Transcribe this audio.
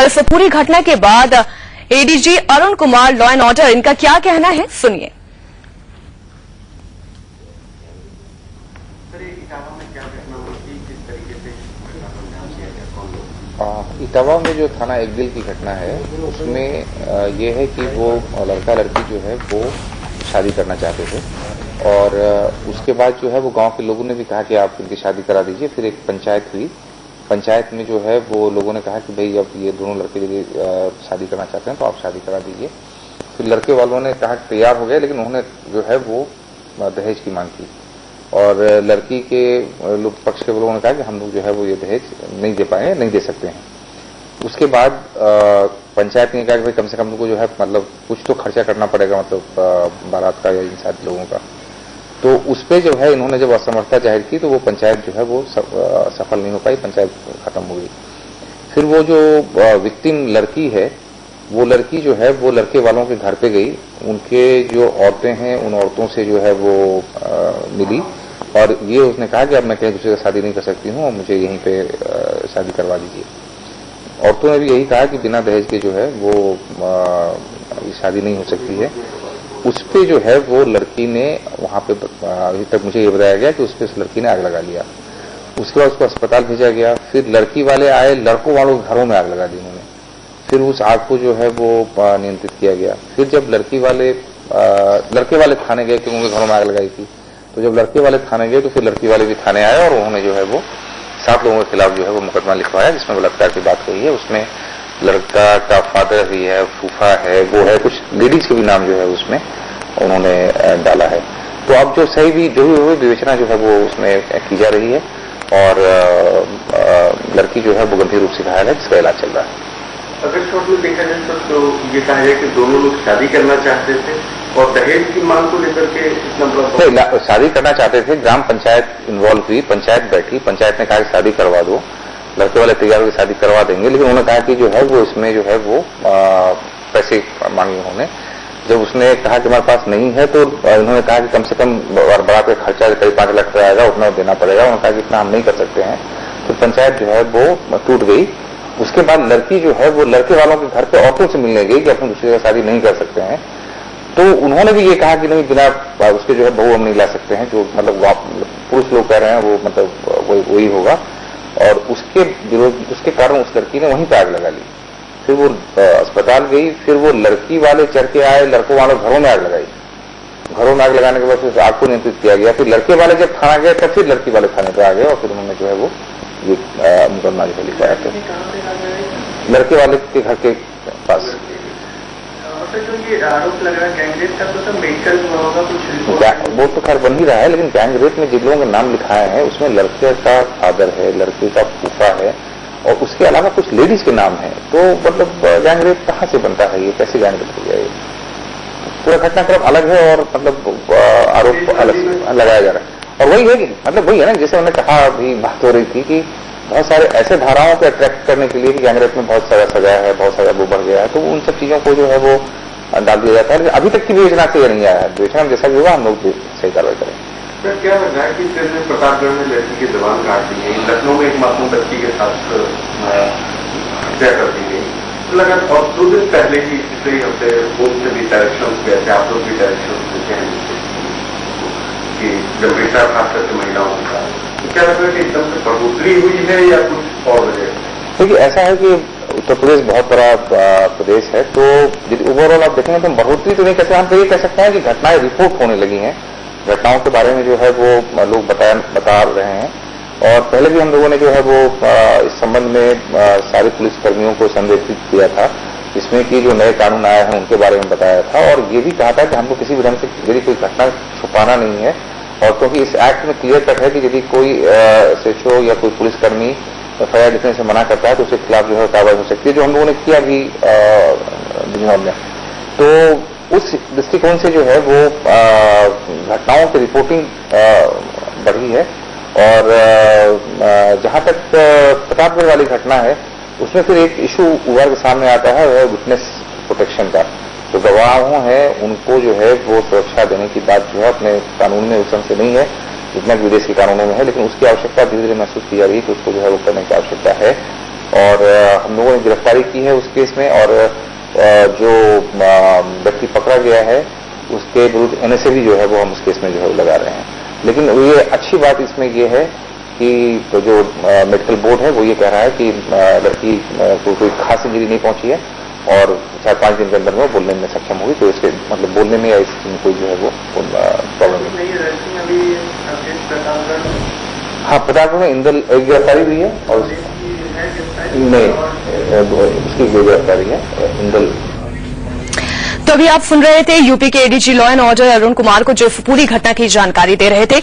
और इस पूरी घटना के बाद ADG Arun Kumar law and order इनका क्या कहना है, सुनिए। इटावा में जो थाना एकदिल की घटना है उसमें ये है कि वो लड़का लड़की जो है वो शादी करना चाहते थे और उसके बाद जो है वो गांव के लोगों ने भी कहा कि आप उनकी शादी करा दीजिए। फिर एक पंचायत हुई, पंचायत में जो है वो लोगों ने कहा कि भाई अब ये दोनों लड़के यदि शादी करना चाहते हैं तो आप शादी करा दीजिए। फिर लड़के वालों ने कहा कि तैयार हो गए, लेकिन उन्होंने जो है वो दहेज की मांग की और लड़की के पक्ष के लोगों ने कहा कि हम लोग जो है वो ये दहेज नहीं दे पाए, नहीं दे सकते हैं। उसके बाद पंचायत ने कहा कि भाई कम से कम तुमको जो है मतलब कुछ तो खर्चा करना पड़ेगा, मतलब बारात का या इन सारे लोगों का। तो उस पे जो है इन्होंने जब असमर्थता जाहिर की तो वो पंचायत जो है वो सफल नहीं हो पाई, पंचायत खत्म हो गई। फिर वो जो विक्टिम लड़की है वो लड़की जो है वो लड़के वालों के घर पे गई, उनके जो औरतें हैं उन औरतों से जो है वो मिली और ये उसने कहा कि अब मैं कहीं दूसरे से शादी नहीं कर सकती हूँ और मुझे यहीं पे शादी करवा दीजिए। औरतों ने भी यही कहा कि बिना दहेज के जो है वो शादी नहीं हो सकती है। उस पे जो है वो लड़की ने वहां पे अभी तक मुझे ये बताया गया कि उस पे उस लड़की ने आग लगा लिया। उसके बाद उसको अस्पताल भेजा गया। फिर लड़की वाले आए, लड़कों वालों के घरों में आग लगा दी उन्होंने। फिर उस आग को जो है वो नियंत्रित किया गया। फिर जब लड़के वाले थाने गए क्योंकि उनके घरों में आग लगाई थी, तो जब लड़के वाले थाने गए तो फिर लड़की वाले भी थाने आए और उन्होंने जो है वो 7 लोगों के खिलाफ जो है वो मुकदमा लिखवाया जिसमें बलात्कार की बात कही है। उसमें लड़का का फादर भी है, फूफा है, वो है, कुछ लेडीज के भी नाम जो है उसमें उन्होंने डाला है। तो अब जो सही भी जो भी विवेचना जो है वो उसमें की जा रही है और लड़की जो है वो गंभीर रूप से घायल है जिसका इलाज चल रहा है। अगर शॉर्ट में देखा जाए तो ये कहा जाए कि दोनों लोग शादी करना चाहते थे और दहेज की मांग को लेकर के इतना बड़ा शादी करना चाहते थे। ग्राम पंचायत इन्वॉल्व हुई, पंचायत बैठी, पंचायत ने कहा कि शादी करवा दो, लड़के वाले तैयार होकर शादी करवा देंगे, लेकिन उन्होंने कहा कि जो है वो इसमें जो है वो पैसे मांगे उन्होंने। जब उसने कहा कि हमारे पास नहीं है तो इन्होंने कहा कि कम से कम बारात का खर्चा करीब 5 लाख रुपया आएगा, उतना देना पड़ेगा। उन्होंने कहा कि इतना हम नहीं कर सकते हैं। तो पंचायत जो है वो टूट गई। उसके बाद लड़की जो है वो लड़के वालों के घर पे औरतों से मिलने गई कि अपन दूसरे का शादी नहीं कर सकते हैं। तो उन्होंने भी ये कहा कि नहीं, बिना उसके जो है बहू हम नहीं ला सकते हैं, जो मतलब पुरुष लोग कह रहे हैं वो मतलब वही होगा। और उसके विरोध, उसके कारण उस लड़की ने वहीं पर आग लगा ली। फिर वो अस्पताल गई। फिर वो लड़की वाले चढ़ के आए, लड़कों वालों घरों में आग लगाई। घरों में आग लगाने के बाद फिर आग को नियंत्रित किया गया। फिर लड़के वाले जब थाना गए तब फिर लड़की वाले थाने पर आ गए और फिर उन्होंने जो है वो ये मुकदमा जो लिखवाया था लड़के वाले के घर के पास। जो ये आरोप लग रहा है गैंगरेप का, तो सब मेडिकल होगा कुछ वो तो खैर बन ही रहा है, लेकिन गैंगरेप में जिन लोगों के नाम लिखाए हैं उसमें लड़के का फादर है, लड़के का फूफा है और उसके अलावा कुछ लेडीज के नाम है। तो मतलब गैंगरेप कहाँ से बनता है, ये कैसे गैंगरेप हो गया? ये पूरा घटनाक्रम अलग है और मतलब आरोप अलग लगाया जा रहा है। और वही है कि मतलब वही है ना, जैसे उन्होंने कहा, अभी बात हो रही थी कि बहुत सारे ऐसे धाराओं को अट्रैक्ट करने के लिए कि गैंगरेप में बहुत सारा सजा है, बहुत सारा वो बढ़ गया है, तो उन सब चीजों को जो है वो डाल दिया जाता है। लेकिन अभी तक की विवेचना से नहीं आया है। विवेचना में जैसा भी होगा हम लोग सही कार्रवाई करेंगे। सर क्या लग रहा है कि प्रतापगढ़ में लड़की की जबान काट दी गई, लखनऊ में एक मासूम बच्ची के साथ हत्या कर दी गई, तो लगा और 2 दिन पहले ही पिछले हफ्ते से भी डायरेक्शन गए थे, आप लोग भी डायरेक्शन देते हैं कि जब बेटा खास करके महिलाओं का, तो क्या लग रहा है कि एकदम से बढ़ोतरी हुई है या कुछ और वजह? देखिए ऐसा है कि उत्तर प्रदेश बहुत बड़ा प्रदेश है, तो ओवरऑल आप देखेंगे तो बढ़ोतरी तो नहीं कहते, हम तो ये कह सकते हैं कि घटनाएं रिपोर्ट होने लगी हैं। घटनाओं के बारे में जो है वो लोग बता रहे हैं और पहले भी हम लोगों ने जो है वो इस संबंध में सारे पुलिस कर्मियों को संदेशित किया था, इसमें कि जो नए कानून आए हैं उनके बारे में बताया था और ये भी कहा था कि हमको किसी भी ढंग से यदि कोई घटना छुपाना नहीं है। और क्योंकि इस एक्ट में क्लियर कट है कि यदि कोई SHO या कोई पुलिसकर्मी FIR लिखने से मना करता है तो उसके खिलाफ जो है कार्रवाई हो सकती है, जो हम लोगों ने किया भी बिजनौर में। तो उस दृष्टिकोण से जो है वो घटनाओं की रिपोर्टिंग बढ़ी है। और जहां तक प्रतापगढ़ वाली घटना है उसमें फिर एक इशू उभर के सामने आता है, वह विटनेस प्रोटेक्शन का। जो गवाहों हैं उनको जो है वो सुरक्षा देने की बात जो है अपने कानून में उस ढंग से नहीं है जितना कि विदेश के कानूनों में है, लेकिन उसकी आवश्यकता धीरे धीरे महसूस की जा रही है कि उसको जो है वो करने की आवश्यकता है। और हम लोगों ने गिरफ्तारी की है उस केस में, और जो व्यक्ति पकड़ा गया है उसके विरुद्ध एनएसए भी जो है वो हम उस केस में जो है लगा रहे हैं। लेकिन ये अच्छी बात इसमें ये है कि तो जो मेडिकल बोर्ड है वो ये कह रहा है कि लड़की को कोई खास इंजरी नहीं पहुंची है और 4-5 दिन के अंदर में वो बोलने में सक्षम होगी, तो इसके मतलब बोलने में या इस चीज में कोई जो है वो प्रॉब्लम नहीं। हाँ, प्रतापगढ़ में इंदल एक गिरफ्तारी हुई है और नहीं उसकी गिरफ्तारी है इंदल। तो अभी आप सुन रहे थे यूपी के ADG law and order Arun Kumar को, जो पूरी घटना की जानकारी दे रहे थे।